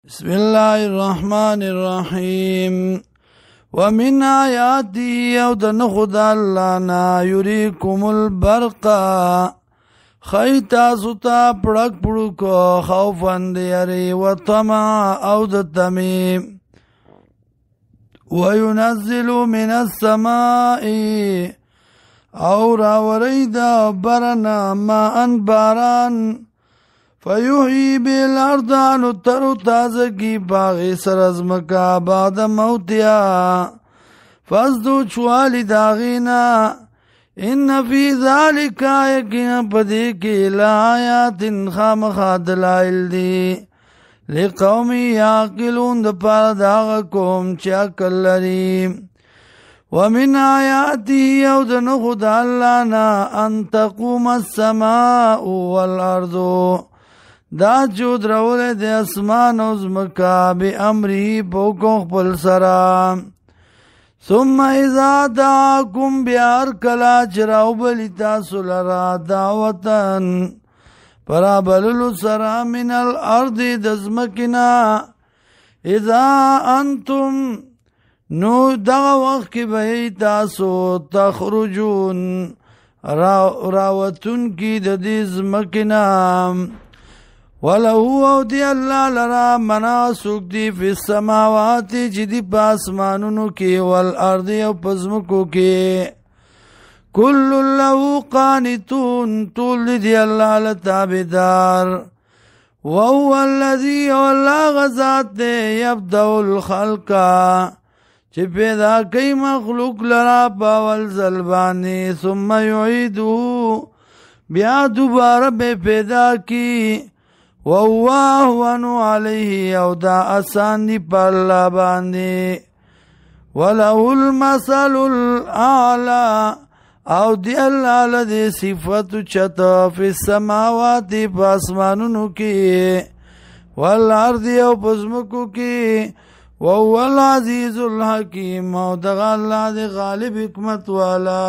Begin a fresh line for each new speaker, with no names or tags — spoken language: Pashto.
بسم الله الرحمن الرحيم ومن آياته او دن خدا اللانا يريكم البرقا خيتا ستا پڑک پڑکو خوفا دیری وطمع او دتمیم وينزل من السماء او راورید برنا ماء باران فیحیی بالارض نتر تازگی باغی سرزمکا بعد موتیا فازدو چوالی داغینا ان فی ذالک یقین پدی کی لآیات خامخا دلائل دی لقوم یعقلون دپار داغ قوم چی عقل لري ومن آیاته او دنو خدا اللانا ان تقوم السماء والارض دا چود رول دے اسمان ازمکا بی امری پوکو خپل سرا ثم اذا دعاکم بیار کلا چراو بلیتا سلرا دعوتن پرابللو سرا من الارض دزمکنا اذا انتم نو دغا وقت کی بہی تاسو تخرجون راوتن کی دزمکنا ولہو او دی اللہ لرا مناسک دی فی السماوات جدی پاسمانونو کی والارض او پزمکو کی کل لہو قانتون طول دی اللہ لتابدار وهو الذی اللہ غزات دے یبدو الخلقا چی پیدا کئی مخلوق لرا باول زلبانی ثم یعیدو بیا دوبارہ بے پیدا کی وهو اهون عليه او دا آسان دی پر اللہ باندی وله المثل الاعلى او دی اللہ لدی صفت چتا فی السماوات پاسمانونو کی والارض او پزمکو کی وهو العزیز الحکیم او دغا اللہ دی غالب حکمت والا